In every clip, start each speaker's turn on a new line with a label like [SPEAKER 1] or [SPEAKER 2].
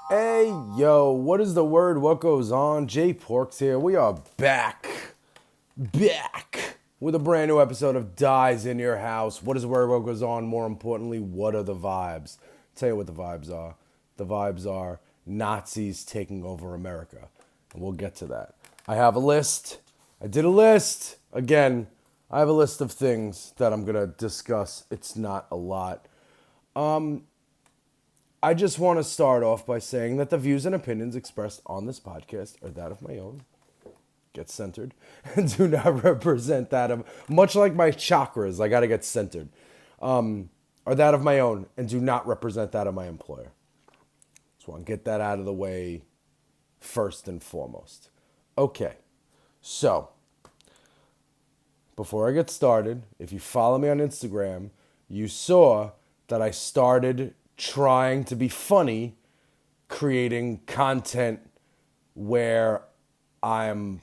[SPEAKER 1] Hey, yo, what is the word? What goes on? Jay Porks here. We are back with a brand new episode of Dyze in your house. What is the word? What goes on? More importantly, what are the vibes? Tell you what the vibes are. The vibes are Nazis taking over America. And we'll get to that. I have a list. I did a list. Again, I have a list of things that I'm going to discuss. It's not a lot. I just want to start off by saying that the views and opinions expressed on this podcast are that of my own, get centered, and do not represent that of, much like my chakras, I got to get centered, are that of my own and do not represent that of my employer. Just want to get that out of the way first and foremost. Okay, so before I get started, if you follow me on Instagram, you saw that I started trying to be funny, creating content where I'm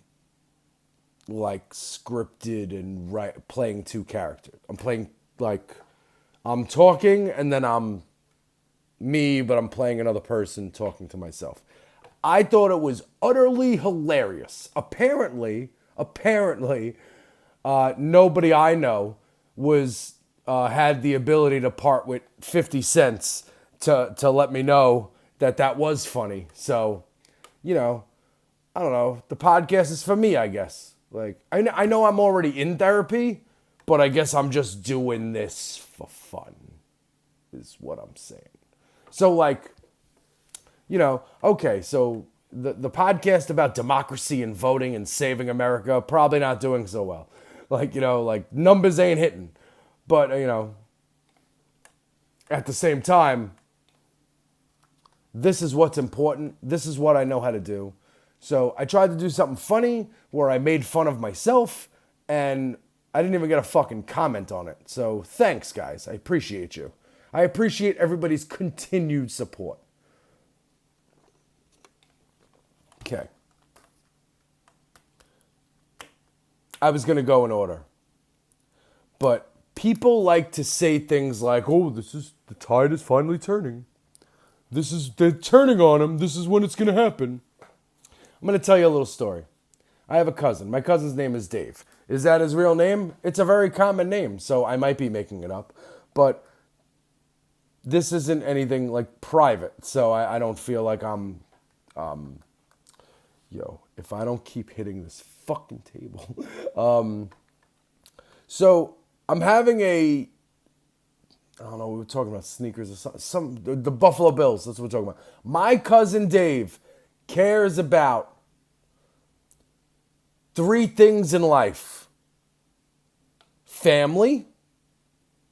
[SPEAKER 1] like scripted and playing two characters. I'm playing like I'm talking and then I'm me, but I'm playing another person talking to myself. I thought it was utterly hilarious. Apparently, nobody I know was had the ability to part with 50 cents to let me know that was funny. So, I don't know. The podcast is for me, I guess. Like, I know I'm already in therapy, but I guess I'm just doing this for fun, is what I'm saying. So, like, okay, so the podcast about democracy and voting and saving America, probably not doing so well. Like, numbers ain't hitting. But, at the same time, this is what's important. This is what I know how to do. So I tried to do something funny where I made fun of myself, and I didn't even get a fucking comment on it. So thanks, guys. I appreciate you. I appreciate everybody's continued support. Okay. I was going to go in order. But people like to say things like, "Oh, the tide is finally turning. They're turning on him. This is when it's going to happen." I'm going to tell you a little story. I have a cousin. My cousin's name is Dave. Is that his real name? It's a very common name, so I might be making it up. But this isn't anything like private, so I don't feel like I'm, if I don't keep hitting this fucking table. So I'm having I don't know, we were talking about sneakers or the Buffalo Bills, that's what we're talking about. My cousin Dave cares about 3 things in life. Family,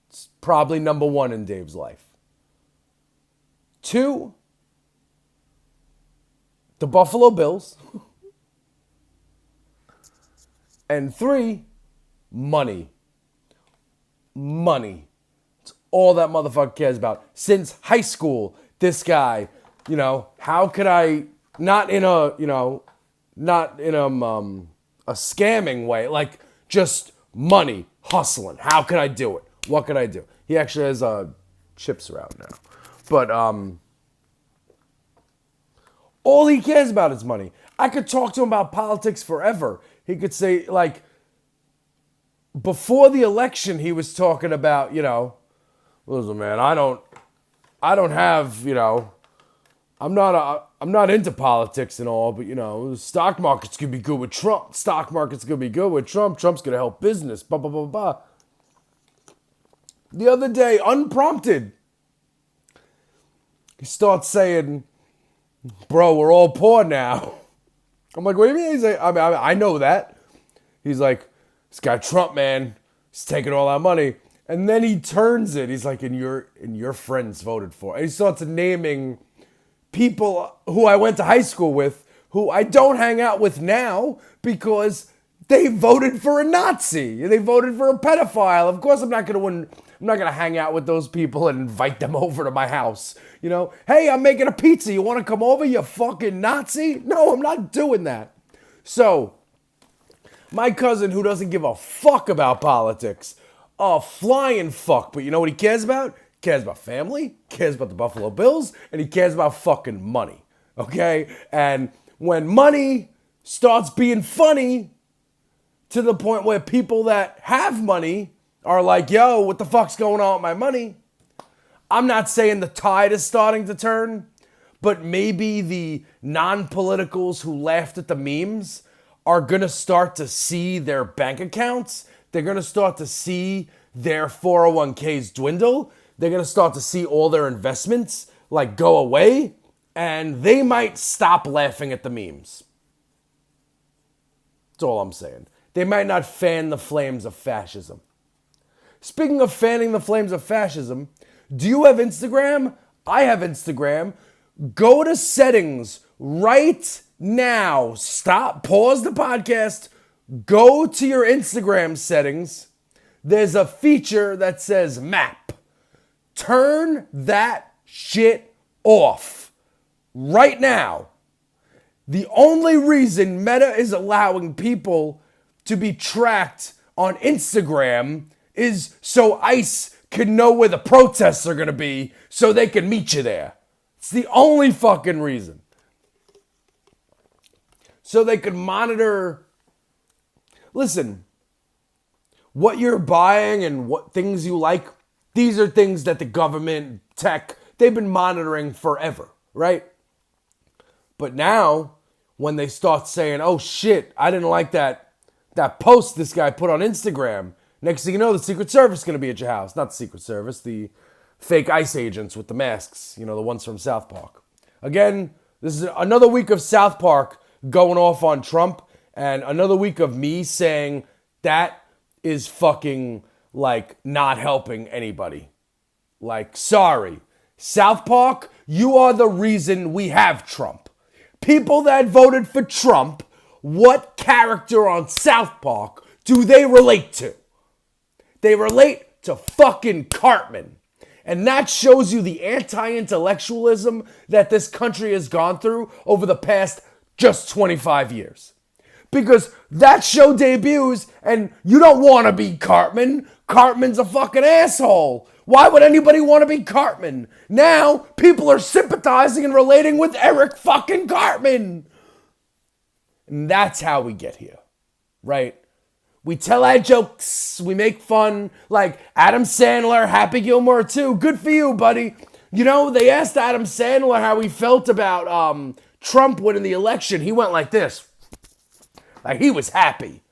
[SPEAKER 1] it's probably number 1 in Dave's life. 2, the Buffalo Bills. And 3, money. Money. It's all that motherfucker cares about. Since high school, this guy, how could I, not in a scamming way, like just money, hustling. How can I do it? What can I do? He actually has chips around now. But all he cares about is money. I could talk to him about politics forever. He could say, like, before the election, he was talking about, listen, man, I don't have, I'm not into politics and all, but, the stock market's going to be good with Trump. Stock market's going to be good with Trump. Trump's going to help business, blah, blah, blah, blah. The other day, unprompted, he starts saying, "Bro, we're all poor now." I'm like, what do you mean? He's like, I know that. He's like, "This guy Trump, man, he's taking all our money." And then he turns it. He's like, and your friends voted for. And he starts naming people who I went to high school with, who I don't hang out with now because they voted for a Nazi. They voted for a pedophile. Of course, I'm not gonna hang out with those people and invite them over to my house. Hey, I'm making a pizza. You want to come over, you fucking Nazi? No, I'm not doing that. So, my cousin, who doesn't give a fuck about politics, a flying fuck, but you know what he cares about? cares about family, cares about the Buffalo Bills, and he cares about fucking money. Okay? And when money starts being funny to the point where people that have money are like, yo, what the fuck's going on with my money? I'm not saying the tide is starting to turn, but maybe the non-politicals who laughed at the memes are going to start to see their bank accounts. They're going to start to see their 401ks dwindle. They're going to start to see all their investments like go away. And they might stop laughing at the memes. That's all I'm saying. They might not fan the flames of fascism. Speaking of fanning the flames of fascism, do you have Instagram? I have Instagram. Go to settings right now. Stop, pause the podcast. Go to your Instagram settings. There's a feature that says map. Turn that shit off right now. The only reason Meta is allowing people to be tracked on Instagram is so ICE can know where the protests are going to be so they can meet you there. It's the only fucking reason. So they could monitor. Listen, what you're buying and what things you like, these are things that the government, tech, they've been monitoring forever, right? But now, when they start saying, oh shit, I didn't like that post this guy put on Instagram. Next thing you know, the Secret Service is going to be at your house. Not the Secret Service, the fake ICE agents with the masks. You know, the ones from South Park. Again, this is another week of South Park going off on Trump. And another week of me saying that is fucking, like, not helping anybody. Like, sorry. South Park, you are the reason we have Trump. People that voted for Trump, what character on South Park do they relate to? They relate to fucking Cartman. And that shows you the anti-intellectualism that this country has gone through over the past just 25 years. Because that show debuts and you don't want to be Cartman. Cartman's a fucking asshole. Why would anybody want to be Cartman? Now, people are sympathizing and relating with Eric fucking Cartman. And that's how we get here, right? We tell our jokes, we make fun, like Adam Sandler, Happy Gilmore too. Good for you, buddy. You know, they asked Adam Sandler how he felt about Trump winning the election. He went like this. Like, he was happy.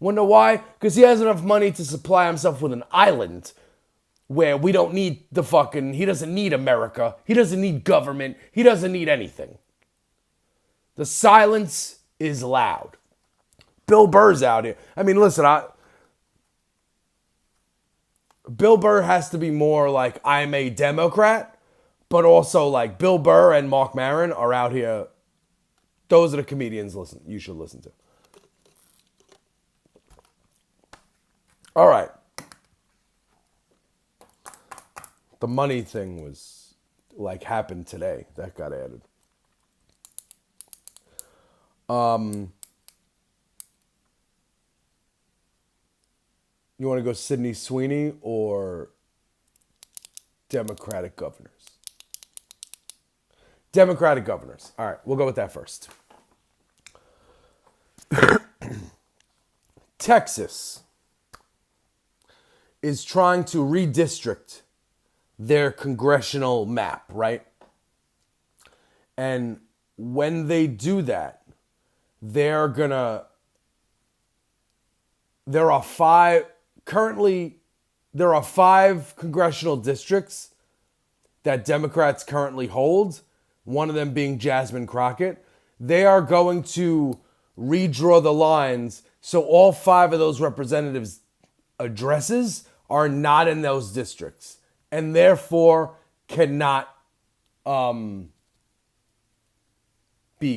[SPEAKER 1] Wonder why? Because he has enough money to supply himself with an island where we don't need he doesn't need America. He doesn't need government. He doesn't need anything. The silence is loud. Bill Burr's out here. I mean, listen, Bill Burr has to be more like, I'm a Democrat, but also like Bill Burr and Mark Maron are out here. Those are the comedians you should listen to. All right. The money thing was like happened today. That got added. You want to go Sydney Sweeney or Democratic governors? Democratic governors. All right, we'll go with that first. Texas is trying to redistrict their congressional map, right? And when they do that, there are five congressional districts that Democrats currently hold, one of them being Jasmine Crockett. They are going to redraw the lines so all 5 of those representatives' addresses are not in those districts and therefore cannot be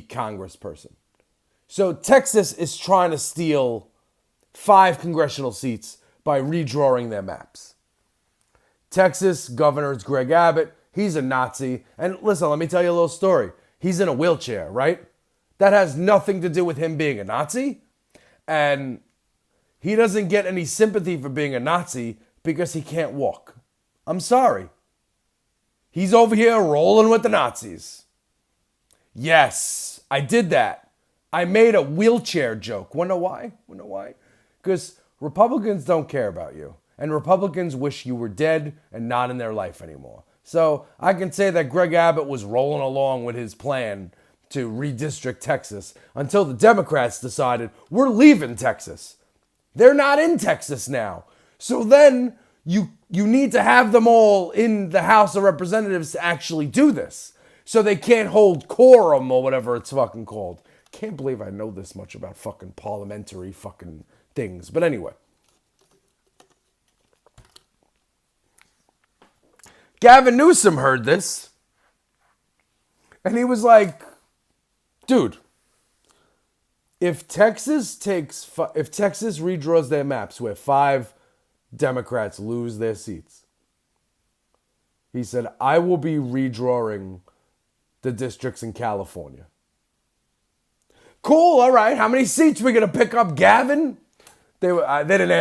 [SPEAKER 1] congressperson. So Texas is trying to steal 5 congressional seats by redrawing their maps. Texas Governor is Greg Abbott. He's a Nazi. And listen, let me tell you a little story. He's in a wheelchair, right? That has nothing to do with him being a Nazi. And he doesn't get any sympathy for being a Nazi because he can't walk. I'm sorry. He's over here rolling with the Nazis. Yes, I did that. I made a wheelchair joke. Wanna know why? Wanna know why? Because Republicans don't care about you. And Republicans wish you were dead and not in their life anymore. So I can say that Greg Abbott was rolling along with his plan to redistrict Texas until the Democrats decided we're leaving Texas. They're not in Texas now. So then you need to have them all in the House of Representatives to actually do this. So they can't hold quorum or whatever it's fucking called. Can't believe I know this much about fucking parliamentary fucking things. But anyway. Gavin Newsom heard this. And he was like, dude, if Texas redraws their maps where 5 Democrats lose their seats, he said, I will be redrawing the districts in California. Cool, all right. How many seats we going to pick up, Gavin? They didn't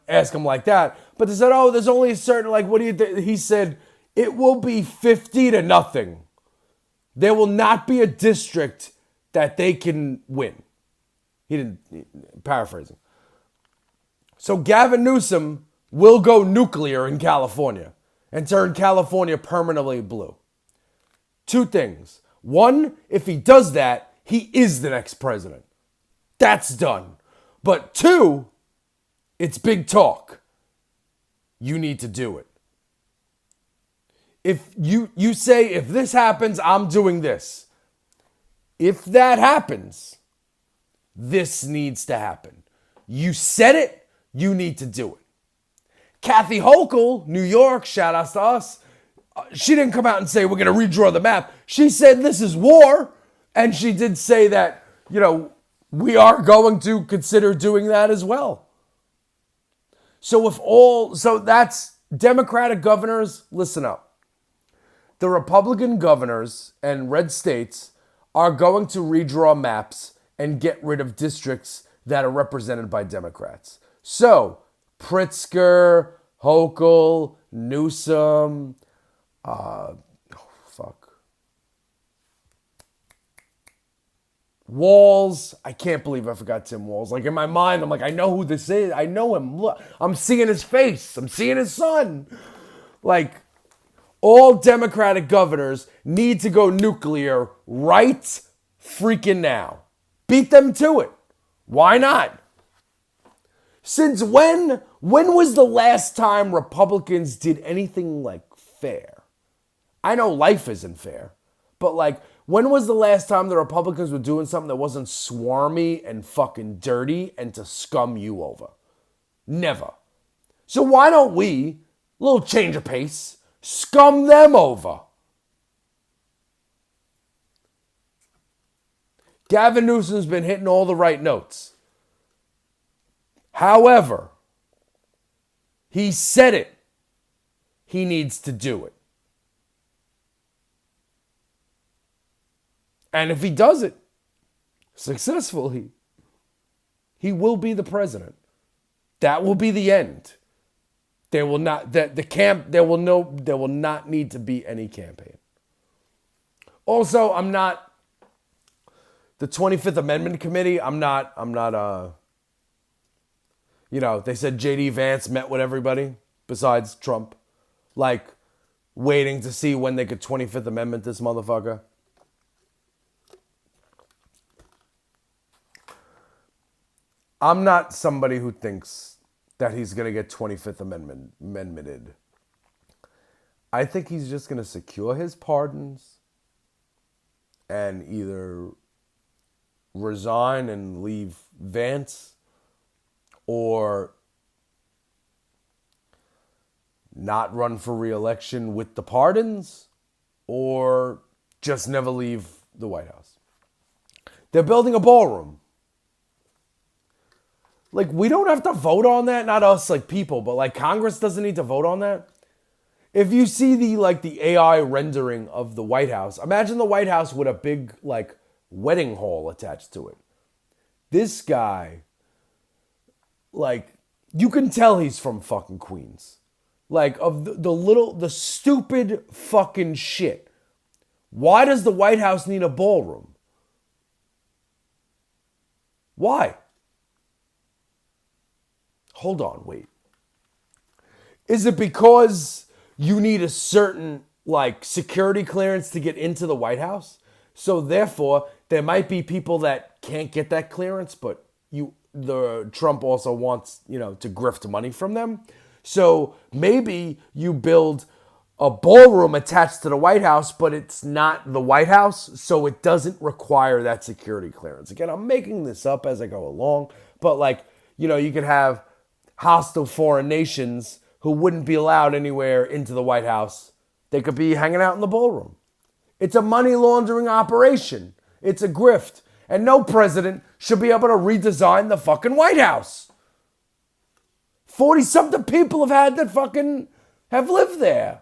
[SPEAKER 1] ask him like that, but they said, oh, there's only a certain, like, what do you think? He said, it will be 50-0. There will not be a district that they can win. He didn't, paraphrasing. So Gavin Newsom will go nuclear in California and turn California permanently blue. 2 things. 1, if he does that, he is the next president. That's done. But 2, it's big talk. You need to do it. If you say, if this happens, I'm doing this. If that happens, this needs to happen. You said it, you need to do it. Kathy Hochul, New York, shout outs to us. She didn't come out and say, we're going to redraw the map. She said, this is war. And she did say that, we are going to consider doing that as well. So that's Democratic governors, listen up. The Republican governors and red states are going to redraw maps and get rid of districts that are represented by Democrats. So, Pritzker, Hochul, Newsom, Walz. I can't believe I forgot Tim Walz. Like, in my mind, I'm like, I know who this is. I know him. Look, I'm seeing his face. I'm seeing his son. Like, all Democratic governors need to go nuclear right freaking now. Beat them to it. Why not? Since when was the last time Republicans did anything like fair? I know life isn't fair, but like, when was the last time the Republicans were doing something that wasn't swarmy and fucking dirty and to scum you over? Never. So why don't we, little change of pace, scum them over? Gavin Newsom's been hitting all the right notes. However, he said it. He needs to do it. And if he does it successfully, he will be the president. That will be the end. There will not need to be any campaign. Also, I'm not the 25th Amendment Committee. They said J.D. Vance met with everybody besides Trump, like waiting to see when they could 25th Amendment this motherfucker. I'm not somebody who thinks that he's going to get 25th Amendmented. I think he's just going to secure his pardons and either resign and leave Vance or not run for re-election with the pardons or just never leave the White House. They're building a ballroom. Like, we don't have to vote on that. Not us, like, people, but, like, Congress doesn't need to vote on that. If you see the AI rendering of the White House, imagine the White House with a big, like, wedding hall attached to it. This guy, like, you can tell he's from fucking Queens. like of the stupid fucking shit. Why does the White House need a ballroom? Why? Hold on, wait. Is it because you need a certain like security clearance to get into the White House? So therefore, there might be people that can't get that clearance, but the Trump also wants, to grift money from them. So maybe you build a ballroom attached to the White House, but it's not the White House, so it doesn't require that security clearance. Again, I'm making this up as I go along, but you could have hostile foreign nations who wouldn't be allowed anywhere into the White House. They could be hanging out in the ballroom. It's a money laundering operation. It's a grift. And no president should be able to redesign the fucking White House. 40-something people have lived there.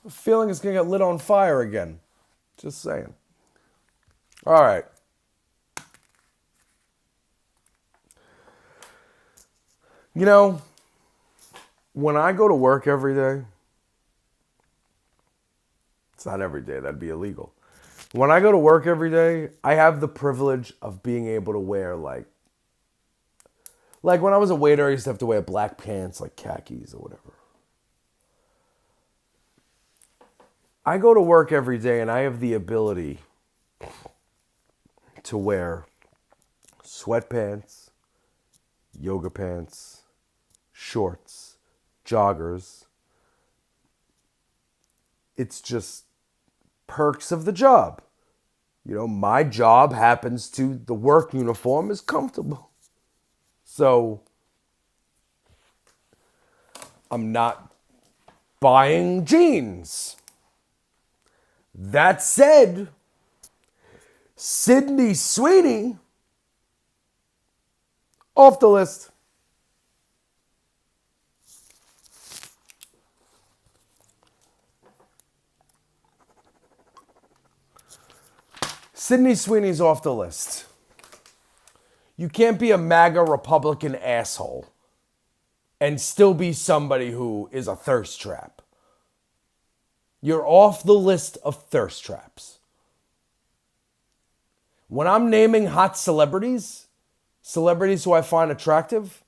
[SPEAKER 1] I'm feeling it's going to get lit on fire again. Just saying. All right. When I go to work every day, it's not every day, that'd be illegal. When I go to work every day, I have the privilege of being able to wear like when I was a waiter, I used to have to wear black pants, like khakis or whatever. I go to work every day and I have the ability to wear sweatpants, yoga pants, shorts, joggers. It's just perks of the job. My job happens to, the work uniform is comfortable. So I'm not buying jeans. That said, Sydney Sweeney, off the list. Sydney Sweeney's off the list. You can't be a MAGA Republican asshole and still be somebody who is a thirst trap. You're off the list of thirst traps. When I'm naming hot celebrities who I find attractive,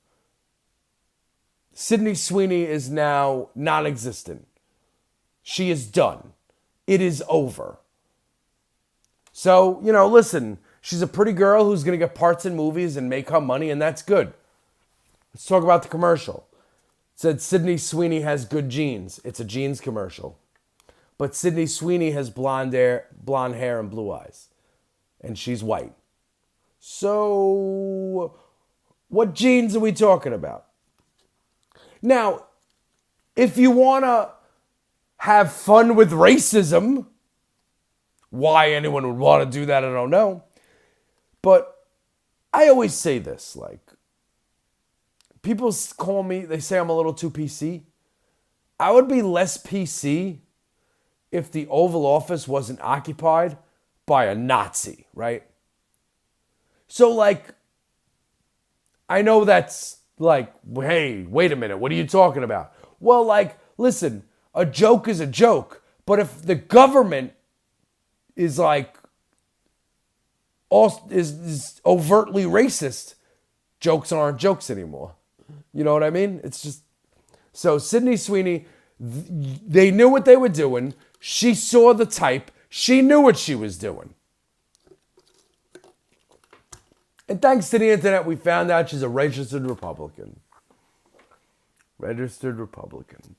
[SPEAKER 1] Sydney Sweeney is now non-existent. She is done. It is over. So, listen, she's a pretty girl who's going to get parts in movies and make her money, and that's good. Let's talk about the commercial. It said Sydney Sweeney has good genes. It's a jeans commercial. But Sydney Sweeney has blonde hair and blue eyes. And she's white. So, what genes are we talking about? Now, if you want to have fun with racism, why anyone would want to do that, I don't know. But I always say this, people call me, they say I'm a little too PC. I would be less PC if the Oval Office wasn't occupied by a Nazi, right? So, I know that's hey, wait a minute, what are you talking about? Well, listen, a joke is a joke, but if the government is is overtly racist, jokes aren't jokes anymore. You know what I mean? It's just, so Sydney Sweeney, they knew what they were doing. She saw the type. She knew what she was doing. And thanks to the internet, we found out she's a registered Republican. Registered Republican.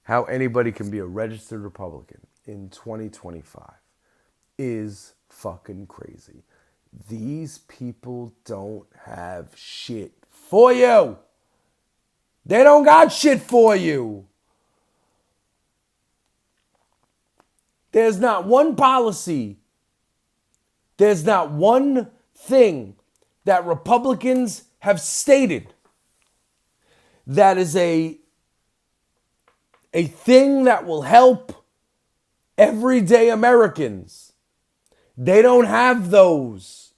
[SPEAKER 1] How anybody can be a registered Republican in 2025 is fucking crazy. These people don't have shit for you. They don't got shit for you. There's not one policy. There's not one thing that Republicans have stated that is a thing that will help everyday Americans. They don't have those.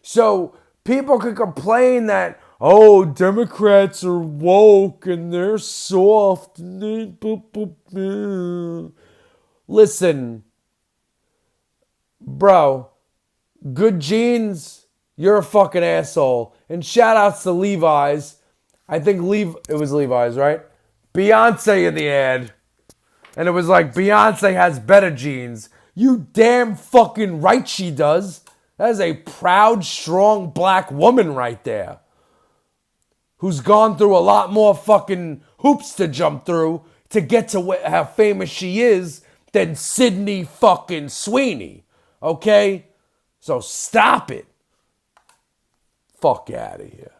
[SPEAKER 1] So People could complain that, oh, Democrats are woke and they're soft. And they boop, boop, Listen, bro, good genes, you're a fucking asshole. And shout outs to Levi's. I think it was Levi's, right? Beyonce in the ad. And it was like, Beyonce has better genes. You damn fucking right she does. That is a proud, strong black woman right there. Who's gone through a lot more fucking hoops to jump through to get to how famous she is than Sydney fucking Sweeney. Okay? So stop it. Fuck out of here.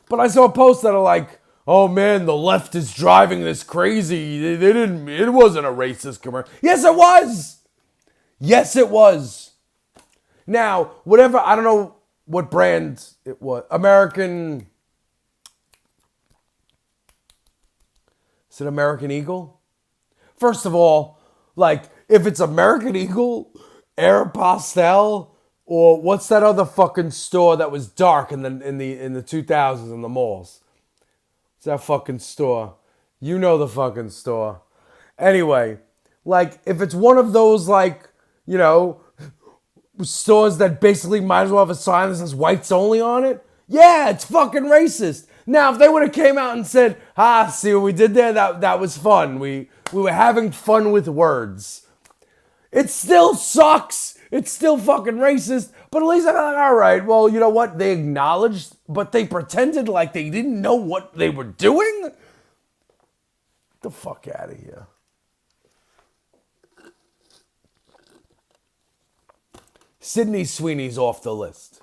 [SPEAKER 1] But I saw posts that are like, oh man, the left is driving this crazy. It wasn't a racist commercial. Yes, it was. Yes, it was. Now, whatever, I don't know what brand it was. Is it American Eagle? First of all, like, if it's American Eagle, Aeropostale, or what's that other fucking store that was dark in the 2000s in the malls? It's that fucking store. You know the fucking store. Anyway, like, if it's one of those, like, you know, stores that basically might as well have a sign that says whites only on it, yeah, it's fucking racist. Now, if they would have came out and said, see what we did there? That was fun. We were having fun with words. It still sucks. It's still fucking racist. But at least I'm like, all right, well, you know what? They acknowledged, but they pretended like they didn't know what they were doing? Get the fuck out of here. Sydney Sweeney's off the list.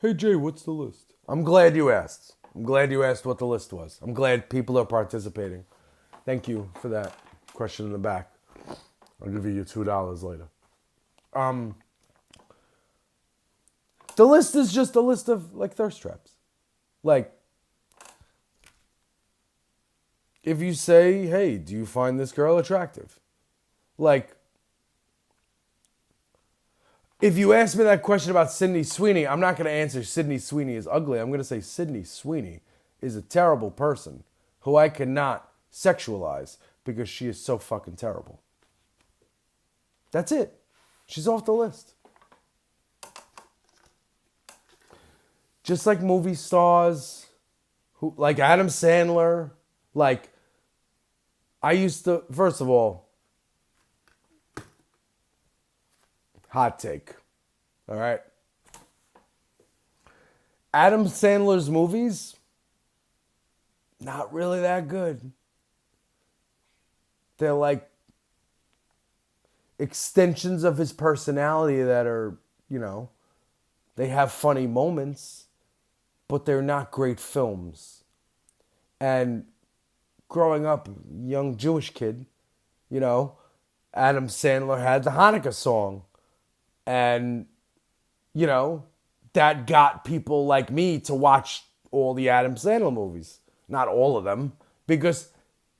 [SPEAKER 1] Hey, Jay, what's the list? I'm glad you asked. I'm glad you asked what the list was. I'm glad people are participating. Thank you for that question in the back. I'll give you your $2 later. The list is just a list of, like, thirst traps. Like, if you say, hey, do you find this girl attractive? Like, if you ask me that question about Sydney Sweeney, I'm not going to answer Sydney Sweeney is ugly. I'm going to say Sydney Sweeney is a terrible person who I cannot sexualize because she is so fucking terrible. That's it. She's off the list. Just like movie stars, like Adam Sandler, like, I used to, first of all, hot take, all right? Adam Sandler's movies, not really that good. They're like extensions of his personality that are, you know, they have funny moments, but they're not great films. And growing up, young Jewish kid, you know, Adam Sandler had the Hanukkah song. And, you know, that got people like me to watch all the Adam Sandler movies. Not all of them, because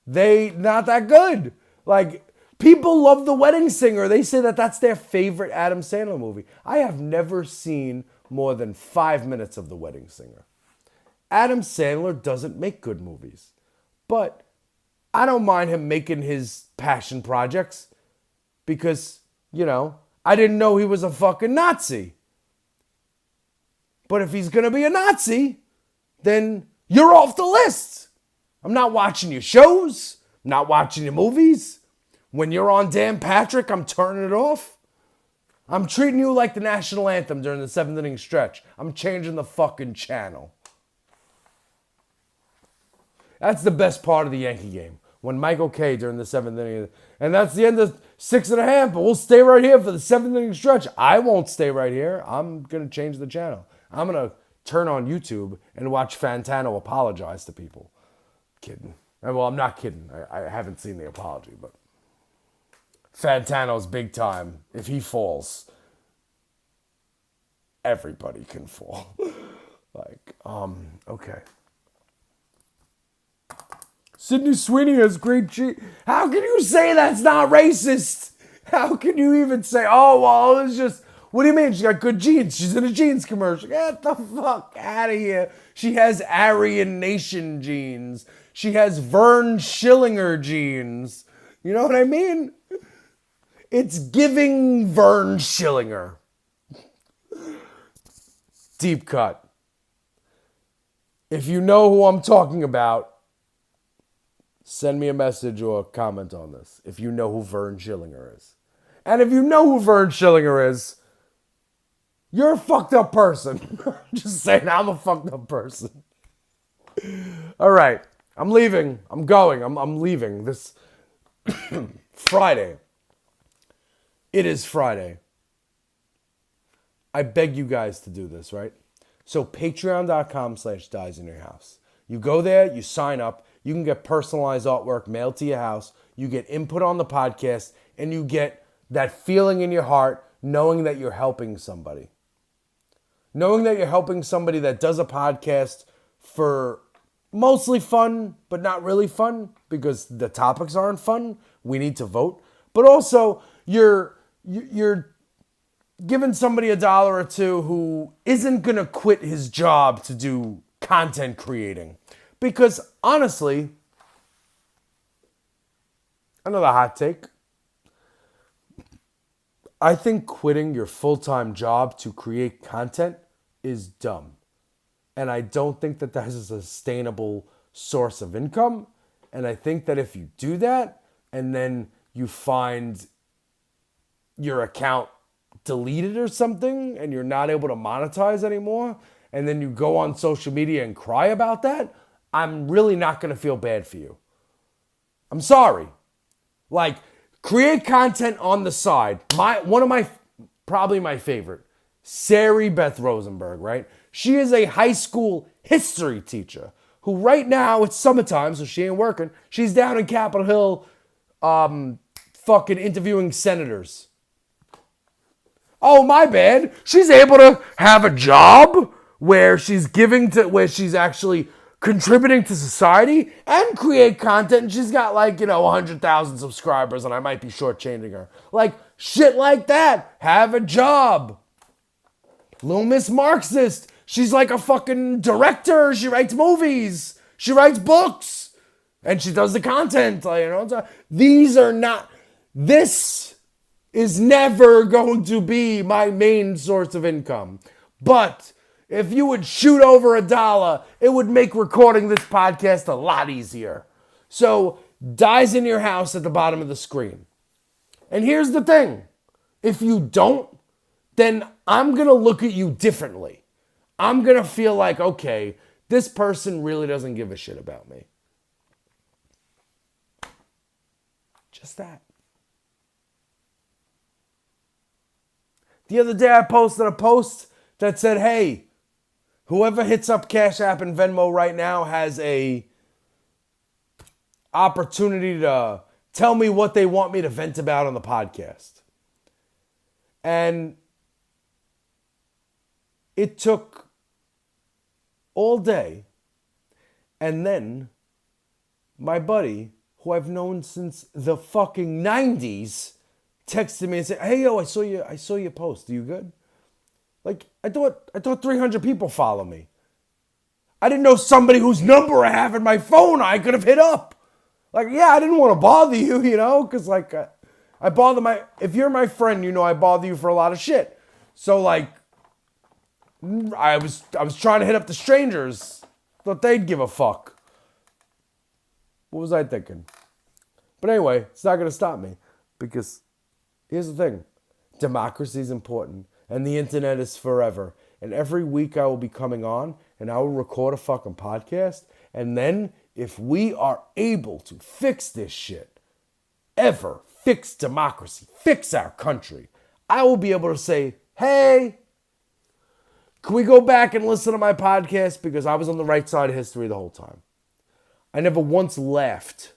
[SPEAKER 1] they not that good. Like, people love The Wedding Singer. They say that that's their favorite Adam Sandler movie. I have never seen more than 5 minutes of The Wedding Singer. Adam Sandler doesn't make good movies. But I don't mind him making his passion projects because, you know, I didn't know he was a fucking Nazi. But if he's going to be a Nazi, then you're off the list. I'm not watching your shows. I'm not watching your movies. When you're on Dan Patrick, I'm turning it off. I'm treating you like the national anthem during the 7th inning stretch. I'm changing the fucking channel. That's the best part of the Yankee game. When Michael Kay during the 7th inning. And that's the end of 6.5. But we'll stay right here for the 7th inning stretch. I won't stay right here. I'm going to change the channel. I'm going to turn on YouTube and watch Fantano apologize to people. Kidding. Well, I'm not kidding. I haven't seen the apology, but Fantano's big time. If he falls, everybody can fall. Okay. Sydney Sweeney has great genes. How can you say that's not racist? How can you even say, oh, well, it's just, what do you mean? She got good genes. She's in a jeans commercial. Get the fuck out of here. She has Aryan Nation genes. She has Vern Schillinger genes. You know what I mean? It's giving Vern Schillinger. Deep cut. If you know who I'm talking about, send me a message or a comment on this if you know who Vern Schillinger is. And if you know who Vern Schillinger is, you're a fucked up person. Just saying, I'm a fucked up person. All right. I'm leaving. I'm going. I'm leaving this Friday. It is Friday. I beg you guys to do this, right? So patreon.com/Dyze in your house. You go there, you sign up, you can get personalized artwork mailed to your house, you get input on the podcast, and you get that feeling in your heart knowing that you're helping somebody. Knowing that you're helping somebody that does a podcast for mostly fun, but not really fun because the topics aren't fun. We need to vote. But also, you're giving somebody $1 or $2 who isn't going to quit his job to do content creating. Because honestly, another hot take, I think quitting your full-time job to create content is dumb. And I don't think that that is a sustainable source of income. And I think that if you do that and then you find your account deleted or something and you're not able to monetize anymore, and then you go on social media and cry about that, I'm really not going to feel bad for you. I'm sorry. Like, create content on the side. Probably my favorite, Sari Beth Rosenberg, right? She is a high school history teacher who right now, it's summertime, so she ain't working. She's down in Capitol Hill fucking interviewing senators. Oh, my bad. She's able to have a job where she's actually contributing to society and create content. And she's got 100,000 subscribers and I might be shortchanging her. Like, shit like that. Have a job. Little Miss Marxist. She's like a fucking director. She writes movies. She writes books. And she does the content. This is never going to be my main source of income. But if you would shoot over $1, it would make recording this podcast a lot easier. So, Dyze in your house at the bottom of the screen. And here's the thing. If you don't, then I'm going to look at you differently. I'm going to feel like, okay, this person really doesn't give a shit about me. Just that. The other day I posted a post that said, hey, whoever hits up Cash App and Venmo right now has a opportunity to tell me what they want me to vent about on the podcast. And it took all day. And then my buddy, who I've known since the fucking 90s, texted me and said, hey, yo, I saw your post. Are you good? Like, I thought 300 people follow me. I didn't know somebody whose number I have in my phone I could have hit up. Like, yeah, I didn't want to bother you, because, I bother if you're my friend, I bother you for a lot of shit. So, I was trying to hit up the strangers. Thought they'd give a fuck. What was I thinking? But anyway, it's not going to stop me. Because here's the thing. Democracy is important. And the internet is forever. And every week I will be coming on and I will record a fucking podcast. And then if we are able to fix this shit, fix democracy, fix our country, I will be able to say, hey, can we go back and listen to my podcast? Because I was on the right side of history the whole time. I never once laughed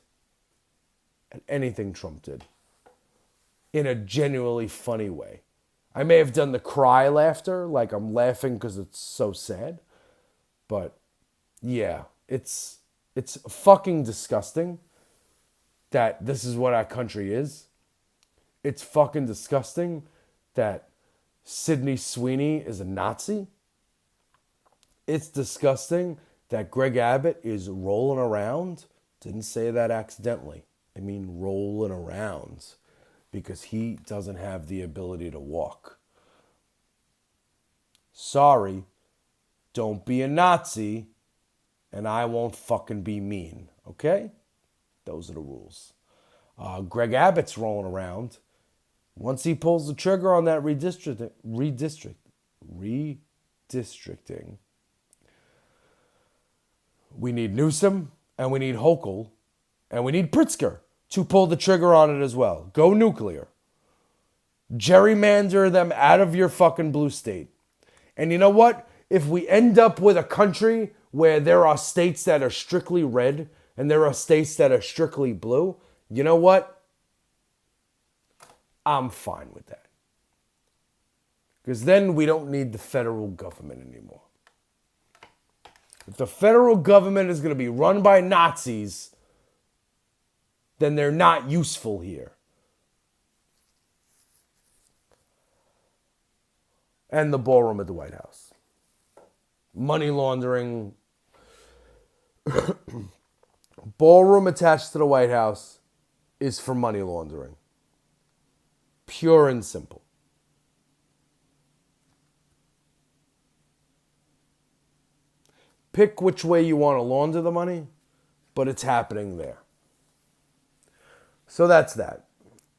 [SPEAKER 1] at anything Trump did in a genuinely funny way. I may have done the cry laughter, like I'm laughing because it's so sad. But yeah, it's It's fucking disgusting that this is what our country is. It's fucking disgusting that Sydney Sweeney is a Nazi. It's disgusting that Greg Abbott is rolling around. Didn't say that accidentally. I mean rolling around because he doesn't have the ability to walk. Sorry, don't be a Nazi and I won't fucking be mean, okay? Those are the rules. Greg Abbott's rolling around. Once he pulls the trigger on that redistricting, we need Newsom and we need Hochul and we need Pritzker to pull the trigger on it as well. Go nuclear. Gerrymander them out of your fucking blue state. And you know what? If we end up with a country where there are states that are strictly red and there are states that are strictly blue, you know what? I'm fine with that. Because then we don't need the federal government anymore. If the federal government is going to be run by Nazis, then they're not useful here. And the ballroom at the White House. Money laundering. Ballroom attached to the White House is for money laundering. Pure and simple. Pick which way you want to launder the money, but it's happening there. So that's that.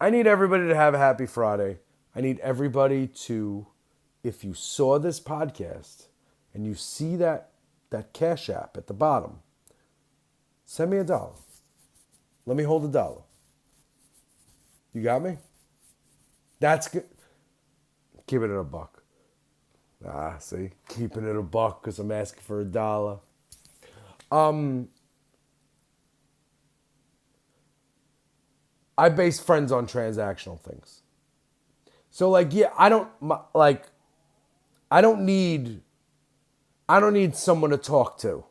[SPEAKER 1] I need everybody to have a happy Friday. I need everybody to, if you saw this podcast and you see that Cash App at the bottom, send me $1. Let me hold $1. You got me? That's good. Keep it at $1. See? Keeping it $1 because I'm asking for $1. I base friends on transactional things. So I don't need someone to talk to.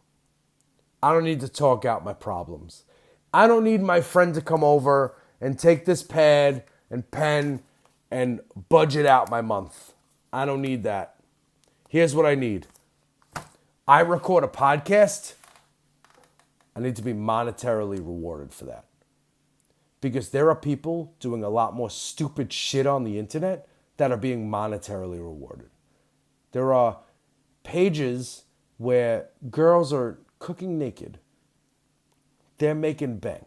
[SPEAKER 1] I don't need to talk out my problems. I don't need my friend to come over and take this pad and pen and budget out my month. I don't need that. Here's what I need. I record a podcast. I need to be monetarily rewarded for that. Because there are people doing a lot more stupid shit on the internet that are being monetarily rewarded. There are pages where girls are cooking naked. They're making bank.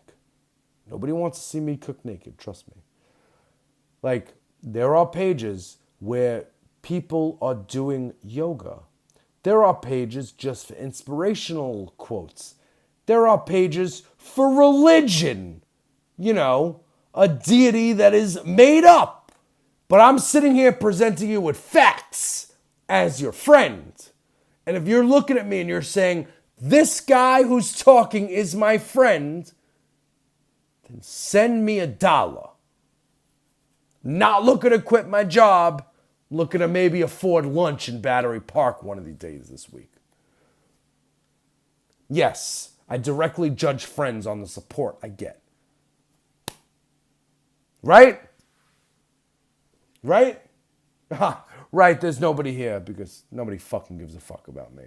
[SPEAKER 1] Nobody wants to see me cook naked, trust me. There are pages where people are doing yoga. There are pages just for inspirational quotes. There are pages for religion. A deity that is made up. But I'm sitting here presenting you with facts as your friend. And if you're looking at me and you're saying, this guy who's talking is my friend, then send me $1. Not looking to quit my job, looking to maybe afford lunch in Battery Park one of these days this week. Yes, I directly judge friends on the support I get. Right? Right? Right, there's nobody here because nobody fucking gives a fuck about me.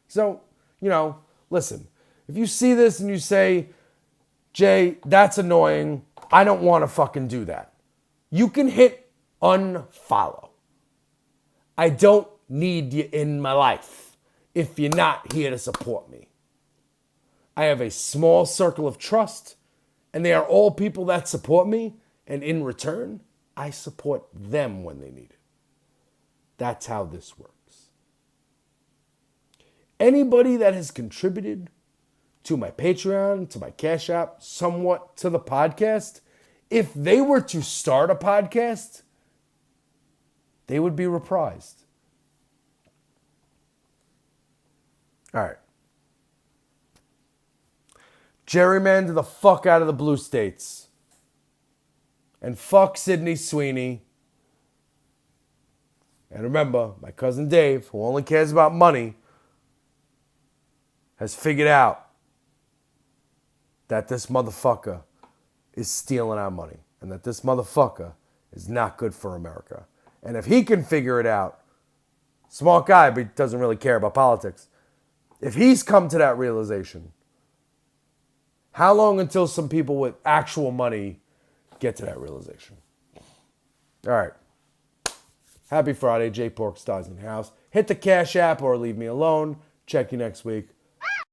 [SPEAKER 1] So, listen, if you see this and you say, Jay, that's annoying, I don't want to fucking do that. You can hit unfollow. I don't need you in my life if you're not here to support me. I have a small circle of trust, and they are all people that support me, and in return, I support them when they need it. That's how this works. Anybody that has contributed to my Patreon, to my Cash App, somewhat to the podcast, if they were to start a podcast, they would be reprised. All right. Gerrymander the fuck out of the blue states. And fuck Sydney Sweeney. And remember, my cousin Dave, who only cares about money, has figured out that this motherfucker is stealing our money and that this motherfucker is not good for America. And if he can figure it out, smart guy, but he doesn't really care about politics. If he's come to that realization, how long until some people with actual money get to that realization? All right. Happy Friday. J Pork Dyze in the house. Hit the Cash App or leave me alone. Check you next week.